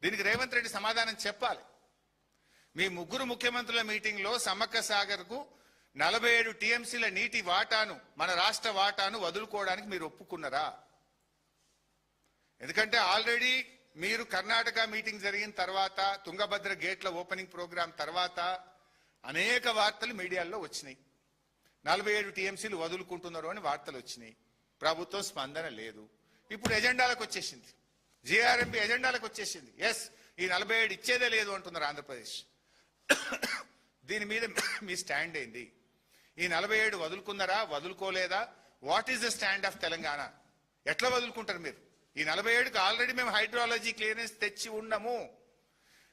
దీనికి రేవంత్ రెడ్డి సమాధానం చెప్పాలి. మీ ముగ్గురు ముఖ్యమంత్రుల మీటింగ్ లో సమ్మక్క సాగర్ కు 47 టీఎంసీల నీటి వాటాను, మన రాష్ట్ర వాటాను వదులుకోవడానికి మీరు ఒప్పుకున్నారా? ఎందుకంటే ఆల్రెడీ మీరు కర్ణాటక మీటింగ్ జరిగిన తర్వాత, తుంగభద్ర గేట్ల ఓపెనింగ్ ప్రోగ్రాం తర్వాత అనేక వార్తలు మీడియాలో వచ్చినాయి. 47 టీఎంసీలు వదులుకుంటున్నారు అని వార్తలు వచ్చినాయి. ప్రభుత్వం స్పందన లేదు. ఇప్పుడు ఎజెండాలకు వచ్చేసింది, జీఆర్ఎంబీ ఎజెండాలకు వచ్చేసింది. ఎస్, ఈ 47 ఇచ్చేదే లేదు అంటున్నారు ఆంధ్రప్రదేశ్. దీని మీద మీ స్టాండ్ ఏంది? ఈ 47 వదులుకున్నారా, వదులుకోలేదా? What is the stand of Telangana? ఎట్లా వదులుకుంటారు మీరు? ఈ 47కి ఆల్రెడీ మేము హైడ్రాలజీ క్లియరెన్స్ తెచ్చి ఉన్నాము.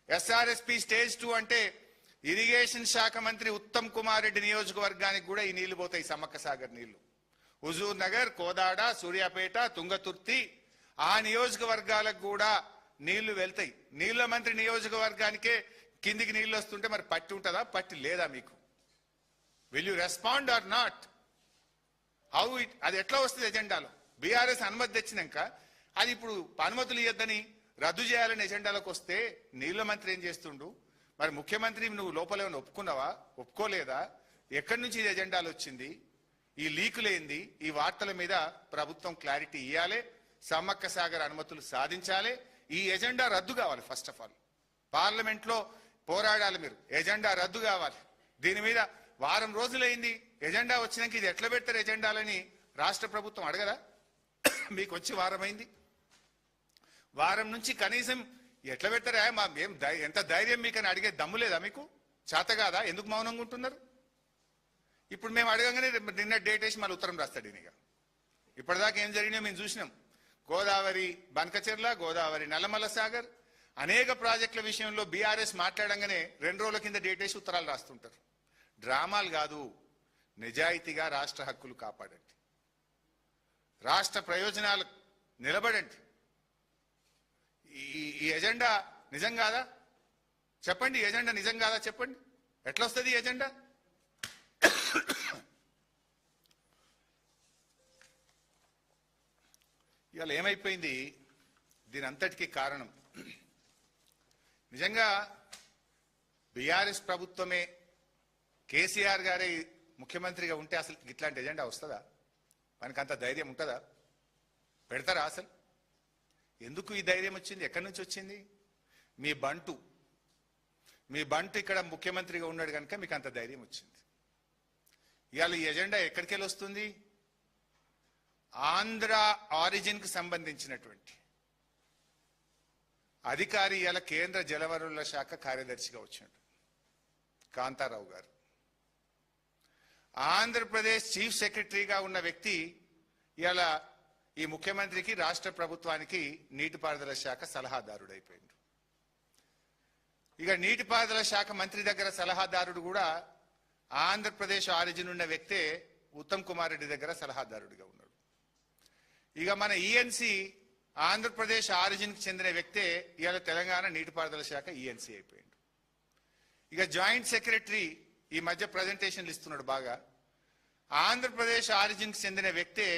ఎస్ఆర్ఎస్పి స్టేజ్ 2 అంటే ఇరిగేషన్ శాఖ మంత్రి ఉత్తమ్ కుమార్ రెడ్డి నియోజకవర్గానికి కూడా ఈ నీళ్లు పోతాయి, సమ్మక్క సాగర్ నీళ్లు. హుజూర్ నగర్, కోదాడ, సూర్యాపేట, తుంగతుర్తి ఆ నియోజకవర్గాలకు కూడా నీళ్లు వెళ్తాయి. నీళ్ల మంత్రి నియోజకవర్గానికే కిందికి నీళ్లు వస్తుంటే మరి పట్టి ఉంటుందా, పట్టి లేదా మీకు? Will you respond or not? How it, అది ఎట్లా వస్తుంది ఎజెండాలో? బీఆర్ఎస్ అనుమతి తెచ్చినాక అది ఇప్పుడు అనుమతులు ఇవ్వద్దని రద్దు చేయాలని ఎజెండాలోకి వస్తే నీళ్ల మంత్రి ఏం చేస్తుండు? మరి ముఖ్యమంత్రి నువ్వు లోపల ఏమైనా ఒప్పుకున్నావా, ఒప్పుకోలేదా? ఎక్కడి నుంచి ఇది ఎజెండాలు వచ్చింది? ఈ లీకులేంది? ఈ వార్తల మీద ప్రభుత్వం క్లారిటీ ఇవ్వాలి. సమ్మక్క సాగర్ అనుమతులు సాధించాలి. ఈ ఎజెండా రద్దు కావాలి. ఫస్ట్ ఆఫ్ ఆల్ పార్లమెంట్ లో పోరాడాలి. మీరు ఎజెండా రద్దు కావాలి. దీని మీద వారం రోజులైంది, ఎజెండా వచ్చినాక ఇది ఎట్లా పెడతారు ఎజెండాలని రాష్ట్ర ప్రభుత్వం అడగదా? మీకు వచ్చి వారం అయింది. వారం నుంచి కనీసం ఎట్లా పెడతారా, మా ఎంత ధైర్యం మీకు అని అడిగే దమ్ము లేదా మీకు? చేత కాదా? ఎందుకు మౌనంగా ఉంటున్నారు? ఇప్పుడు మేము అడగంగానే నిన్న డేట్ వేసి మళ్ళీ ఉత్తరం రాస్తాడు ఈయనగా. ఇప్పటిదాకా ఏం జరిగినాయో మేము చూసినాం. గోదావరి బనకచెర్ల, గోదావరి నల్లమల్ల సాగర్ అనేక ప్రాజెక్టుల విషయంలో బీఆర్ఎస్ మాట్లాడంగానే 2 రోజుల కింద డేట్ వేసి ఉత్తరాలు రాస్తుంటారు. డ్రామాలు కాదు, నిజాయితీగా రాష్ట్ర హక్కులు కాపాడండి, రాష్ట్ర ప్రయోజనాలు నిలబడండి. ఈ ఎజెండా నిజం కాదా చెప్పండి? ఎజెండా నిజం కాదా చెప్పండి? ఎట్లా వస్తుంది ఎజెండా? ఇవాళ ఏమైపోయింది? దీని అంతటికీ కారణం నిజంగా బీఆర్ఎస్ ప్రభుత్వమే, కేసీఆర్ గారే ముఖ్యమంత్రిగా ఉంటే అసలు ఇట్లాంటి ఎజెండా వస్తుందా? మనకు అంత ధైర్యం ఉంటుందా? పెడతారా అసలు? ఎందుకు ఈ ధైర్యం వచ్చింది? ఎక్కడి నుంచి వచ్చింది? మీ బంటు ఇక్కడ ముఖ్యమంత్రిగా ఉన్నాడు కనుక మీకు అంత ధైర్యం వచ్చింది. ఇవాళ ఈ ఎజెండా ఎక్కడికి వెళ్ళి వస్తుంది? ఆంధ్ర ఆరిజిన్ కి సంబంధించినటువంటి అధికారి ఇవాళ కేంద్ర జలవనరుల శాఖ కార్యదర్శిగా వచ్చినాడు కాంతారావు గారు. ఆంధ్రప్రదేశ్ చీఫ్ సెక్రటరీగా ఉన్న వ్యక్తి ఇవాళ ఈ ముఖ్యమంత్రికి, రాష్ట్ర ప్రభుత్వానికి నీటిపారుదల శాఖ సలహాదారుడైపోయింది. ఇక నీటిపారుదల శాఖ మంత్రి దగ్గర సలహాదారుడు కూడా ఆంధ్రప్రదేశ్ ఆరిజిన్ ఉన్న వ్యక్తే ఉత్తమ్ కుమార్ రెడ్డి దగ్గర సలహాదారుడిగా ఉన్నాడు. ఇక మన ఈఎన్సీ ఆంధ్రప్రదేశ్ ఆరిజిన్ కి చెందిన వ్యక్తే ఇవాళ తెలంగాణ నీటిపారుదల శాఖ ఈఎన్సీ అయిపోయింది. ఇక జాయింట్ సెక్రటరీ ఈ మధ్య ప్రజెంటేషన్లు ఇస్తున్నాడు బాగా. ఆంధ్రప్రదేశ్ ఆరిజిన్ కి చెందిన వ్యక్తే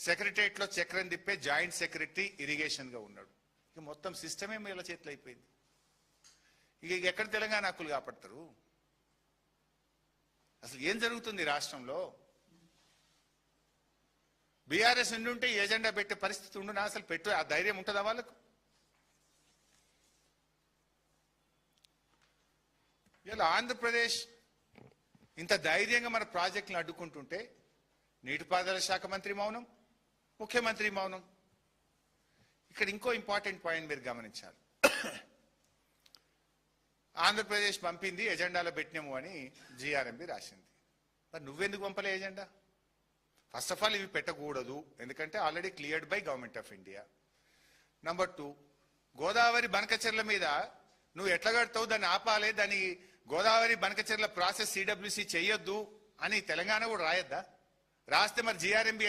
సెక్రటరియట్ లో చక్రం తిప్పే జాయింట్ సెక్రటరీ ఇరిగేషన్ గా ఉన్నాడు. ఇక మొత్తం సిస్టమే వీళ్ళ చేతులు అయిపోయింది. ఇక ఎక్కడ తెలంగాణ హక్కులు కాపాడతారు? అసలు ఏం జరుగుతుంది రాష్ట్రంలో? బీఆర్ఎస్ ఉంటే ఎజెండా పెట్టే పరిస్థితి ఉండునా? అసలు పెట్టు ఆ ధైర్యం ఉంటుందా వాళ్ళకు? ఇలా ఆంధ్రప్రదేశ్ ఇంత ధైర్యంగా మన ప్రాజెక్టులను అడ్డుకుంటుంటే నీటిపారుదల శాఖ మంత్రి మౌనం, ముఖ్యమంత్రి మౌనం. ఇక్కడ ఇంకో ఇంపార్టెంట్ పాయింట్ మీరు గమనించాలి. ఆంధ్రప్రదేశ్ పంపింది, ఎజెండాలో పెట్టినాము అని జీఆర్ఎంబీ రాసింది. మరి నువ్వెందుకు పంపలే ఎజెండా? ఫస్ట్ ఆఫ్ ఆల్ ఇవి పెట్టకూడదు, ఎందుకంటే already cleared by government of India. Number 2, Godavari Banakacherla మీద నువ్వు ఎట్లా కడతావు, దాన్ని ఆపాలి, దాన్ని గోదావరి బనకచెర్ల ప్రాసెస్ సిడబ్ల్యూసి చెయ్యొద్దు అని తెలంగాణ కూడా రాయొద్దా? రాస్తే మరి జీఆర్ఎంబీ